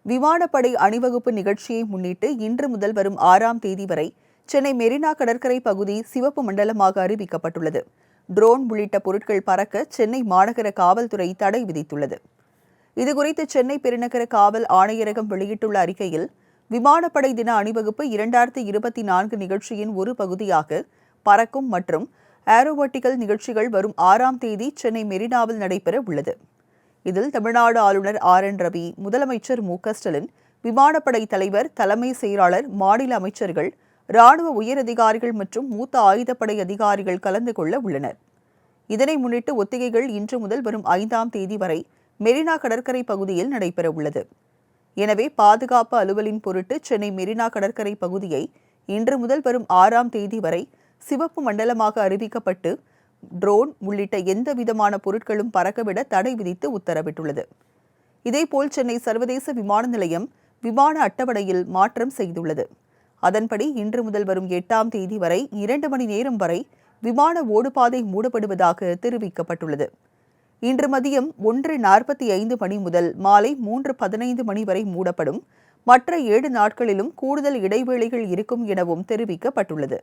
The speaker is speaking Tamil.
விமானப்படை அணிவகுப்பு நிகழ்ச்சியை முன்னிட்டு இன்று முதல் வரும் 6ஆம் தேதி வரை சென்னை மெரினா கடற்கரை பகுதி சிவப்பு மண்டலமாக அறிவிக்கப்பட்டுள்ளது. ட்ரோன் உள்ளிட்ட பொருட்கள் பறக்க சென்னை மாநகர காவல்துறை தடை விதித்துள்ளது. இதுகுறித்து சென்னை பெருநகர காவல் ஆணையரகம் வெளியிட்டுள்ள அறிக்கையில், விமானப்படை தின அணிவகுப்பு 2024 நிகழ்ச்சியின் ஒரு பகுதியாக பறக்கும் மற்றும் ஏரோபாட்டிக்கல் நிகழ்ச்சிகள் வரும் 6ஆம் தேதி சென்னை மெரினாவில் நடைபெற உள்ளது. இதில் தமிழ்நாடு ஆளுநர் RN ரவி, முதலமைச்சர் மு.க.ஸ்டாலின், விமானப்படை தலைவர், தலைமை செயலாளர், மாநில அமைச்சர்கள், ராணுவ உயரதிகாரிகள் மற்றும் மூத்த ஆயுதப்படை அதிகாரிகள் கலந்து கொள்ள உள்ளனர். இதனை முன்னிட்டு ஒத்திகைகள் இன்று முதல் வரும் 5ஆம் தேதி வரை மெரினா கடற்கரை பகுதியில் நடைபெற உள்ளது. எனவே பாதுகாப்பு அலுவலின் பொருட்டு சென்னை மெரினா கடற்கரை பகுதியை இன்று முதல் வரும் 6ஆம் தேதி வரை சிவப்பு மண்டலமாக அறிவிக்கப்பட்டு ட்ரோன் உள்ளிட்ட எந்த விதமான பொருட்களும் பறக்கவிட தடை விதித்து உத்தரவிட்டுள்ளது. இதேபோல் சென்னை சர்வதேச விமான நிலையம் விமான அட்டவணையில் மாற்றம் செய்துள்ளது. அதன்படி இன்று முதல் வரும் 8ஆம் தேதி வரை 2 மணி நேரம் வரை விமான ஓடுபாதை மூடப்படுவதாக தெரிவிக்கப்பட்டுள்ளது. இன்று மதியம் 1:45 மணி முதல் மாலை 3:15 மணி வரை மூடப்படும். மற்ற 7 நாட்களிலும் கூடுதல் இடைவேளைகள் இருக்கும் எனவும் தெரிவிக்கப்பட்டுள்ளது.